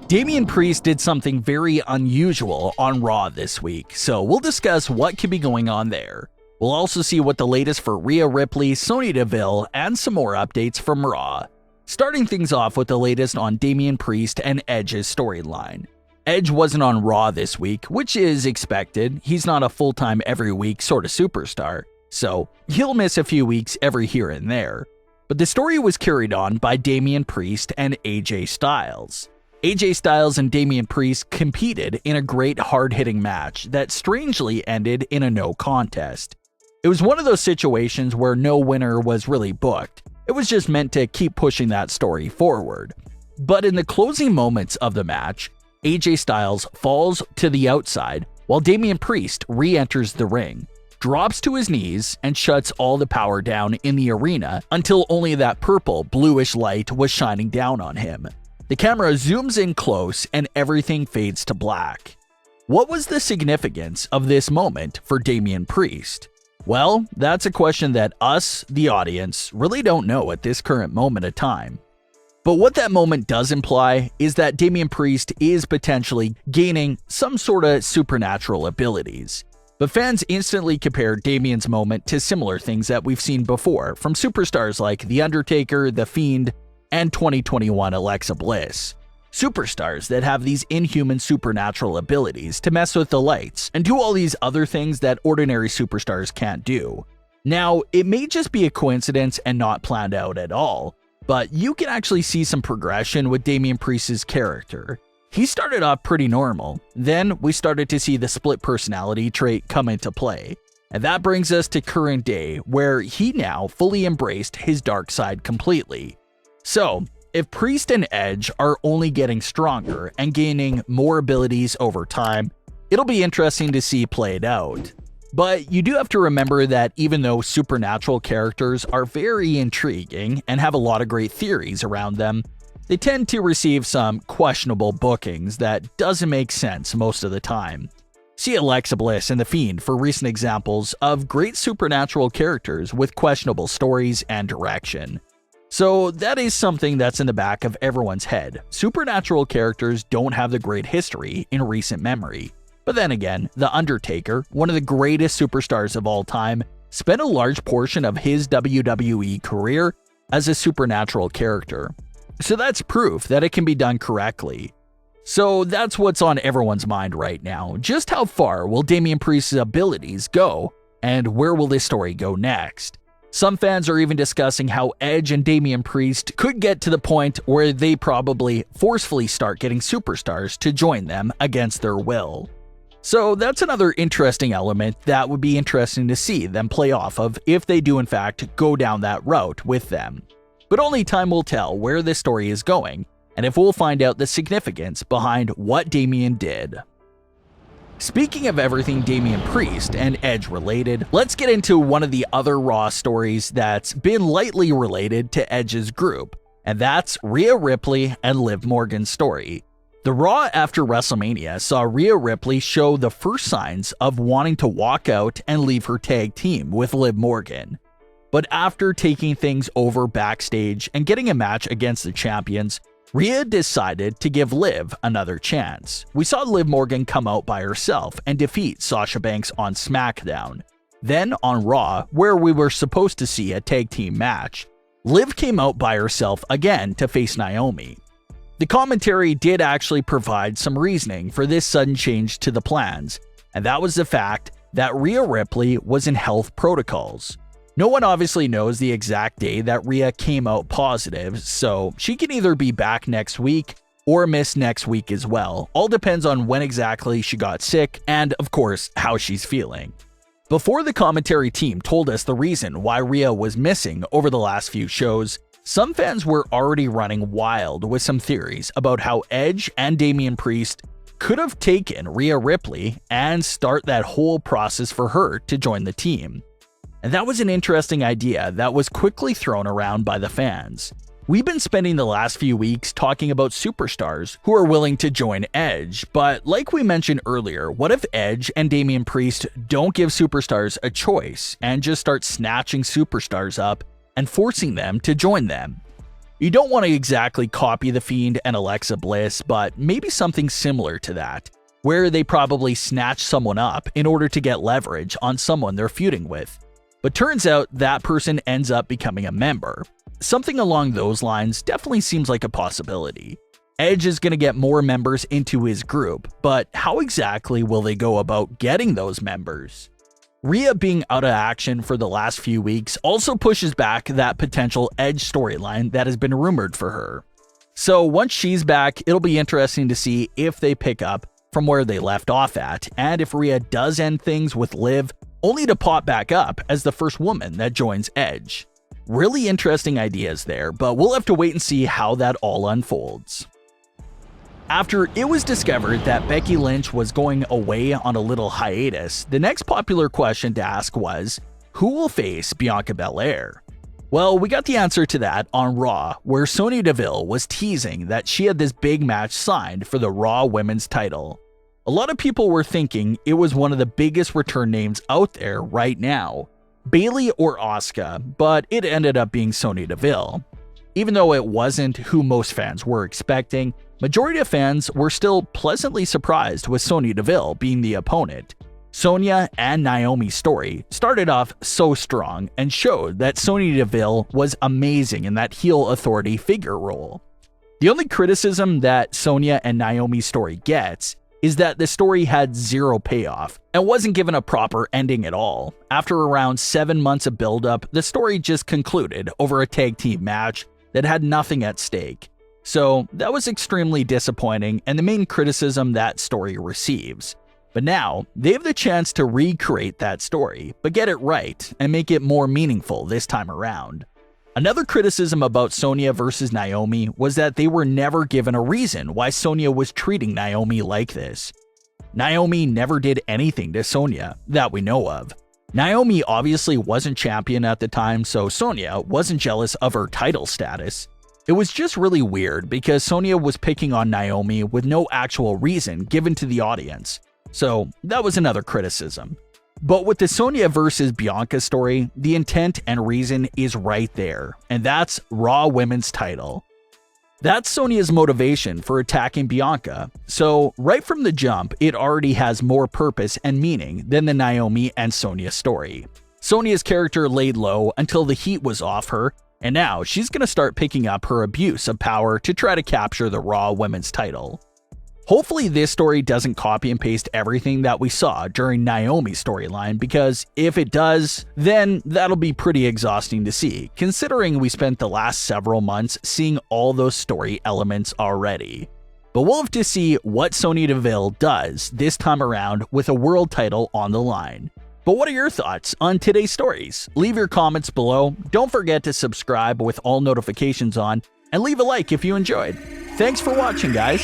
Damian Priest did something very unusual on Raw this week, so we'll discuss what could be going on there. We'll also see what the latest for Rhea Ripley, Sonya Deville, and some more updates from Raw. Starting things off with the latest on Damian Priest and Edge's storyline. Edge wasn't on Raw this week, which is expected. He's not a full-time every week sort of superstar, so he'll miss a few weeks every here and there. But the story was carried on by Damian Priest and AJ Styles. AJ Styles and Damian Priest competed in a great hard-hitting match that strangely ended in a no contest. It was one of those situations where no winner was really booked. It was just meant to keep pushing that story forward. But in the closing moments of the match, AJ Styles falls to the outside while Damian Priest re-enters the ring, drops to his knees, and shuts all the power down in the arena until only that purple bluish light was shining down on him. The camera zooms in close and everything fades to black. What was the significance of this moment for Damian Priest? Well, that's a question that us, the audience, really don't know at this current moment of time. But what that moment does imply is that Damian Priest is potentially gaining some sort of supernatural abilities. But fans instantly compared Damian's moment to similar things that we've seen before from superstars like The Undertaker, The Fiend, and 2021 Alexa Bliss. Superstars that have these inhuman supernatural abilities to mess with the lights and do all these other things that ordinary superstars can't do. Now, it may just be a coincidence and not planned out at all, but you can actually see some progression with Damian Priest's character. He started off pretty normal, then we started to see the split personality trait come into play. And that brings us to current day, where he now fully embraced his dark side completely. So, if Priest and Edge are only getting stronger and gaining more abilities over time, it'll be interesting to see played out. But you do have to remember that even though supernatural characters are very intriguing and have a lot of great theories around them, they tend to receive some questionable bookings that doesn't make sense most of the time. See Alexa Bliss and The Fiend for recent examples of great supernatural characters with questionable stories and direction. So that is something that's in the back of everyone's head. Supernatural characters don't have the great history in recent memory. But then again, The Undertaker, one of the greatest superstars of all time, spent a large portion of his WWE career as a supernatural character. So that's proof that it can be done correctly. So that's what's on everyone's mind right now. Just how far will Damian Priest's abilities go, and where will this story go next? Some fans are even discussing how Edge and Damian Priest could get to the point where they probably forcefully start getting superstars to join them against their will. So that's another interesting element that would be interesting to see them play off of if they do in fact go down that route with them. But only time will tell where this story is going, and if we'll find out the significance behind what Damian did. Speaking of everything Damian Priest and Edge related, let's get into one of the other Raw stories that's been lightly related to Edge's group, and that's Rhea Ripley and Liv Morgan's story. The Raw after WrestleMania saw Rhea Ripley show the first signs of wanting to walk out and leave her tag team with Liv Morgan. But after taking things over backstage and getting a match against the champions, Rhea decided to give Liv another chance. We saw Liv Morgan come out by herself and defeat Sasha Banks on SmackDown. Then on Raw, where we were supposed to see a tag team match, Liv came out by herself again to face Naomi. The commentary did actually provide some reasoning for this sudden change to the plans, and that was the fact that Rhea Ripley was in health protocols. No one obviously knows the exact day that Rhea came out positive, so she can either be back next week or miss next week as well. All depends on when exactly she got sick and, of course, how she's feeling. Before the commentary team told us the reason why Rhea was missing over the last few shows, some fans were already running wild with some theories about how Edge and Damian Priest could have taken Rhea Ripley and start that whole process for her to join the team. And that was an interesting idea that was quickly thrown around by the fans. We've been spending the last few weeks talking about superstars who are willing to join Edge, but like we mentioned earlier, what if Edge and Damian Priest don't give superstars a choice and just start snatching superstars up and forcing them to join them? You don't want to exactly copy The Fiend and Alexa Bliss, but maybe something similar to that, where they probably snatch someone up in order to get leverage on someone they're feuding with. But turns out that person ends up becoming a member. Something along those lines definitely seems like a possibility. Edge is going to get more members into his group, but how exactly will they go about getting those members? Rhea being out of action for the last few weeks also pushes back that potential Edge storyline that has been rumored for her. So once she's back, it'll be interesting to see if they pick up from where they left off at, and if Rhea does end things with Liv, only to pop back up as the first woman that joins Edge. Really interesting ideas there, but we'll have to wait and see how that all unfolds. After it was discovered that Becky Lynch was going away on a little hiatus, the next popular question to ask was, who will face Bianca Belair? Well, we got the answer to that on Raw, where Sonya Deville was teasing that she had this big match signed for the Raw Women's title. A lot of people were thinking it was one of the biggest return names out there right now, Bayley or Asuka, but it ended up being Sonya Deville. Even though it wasn't who most fans were expecting, majority of fans were still pleasantly surprised with Sonya Deville being the opponent. Sonya and Naomi's story started off so strong and showed that Sonya Deville was amazing in that heel authority figure role. The only criticism that Sonya and Naomi's story gets is that the story had zero payoff and wasn't given a proper ending at all. After around 7 months of build-up, the story just concluded over a tag team match that had nothing at stake. So that was extremely disappointing and the main criticism that story receives. But now, they have the chance to recreate that story, but get it right and make it more meaningful this time around. Another criticism about Sonya versus Naomi was that they were never given a reason why Sonya was treating Naomi like this. Naomi never did anything to Sonya that we know of. Naomi obviously wasn't champion at the time, so Sonya wasn't jealous of her title status. It was just really weird because Sonya was picking on Naomi with no actual reason given to the audience. So that was another criticism. But with the Sonya versus Bianca story, the intent and reason is right there, and that's Raw Women's title. That's Sonya's motivation for attacking Bianca, so right from the jump, it already has more purpose and meaning than the Naomi and Sonya story. Sonya's character laid low until the heat was off her, and now she's going to start picking up her abuse of power to try to capture the Raw Women's title. Hopefully this story doesn't copy and paste everything that we saw during Naomi's storyline, because if it does, then that'll be pretty exhausting to see, considering we spent the last several months seeing all those story elements already. But we'll have to see what Sonya Deville does this time around with a world title on the line. But what are your thoughts on today's stories? Leave your comments below, don't forget to subscribe with all notifications on, and leave a like if you enjoyed. Thanks for watching, guys.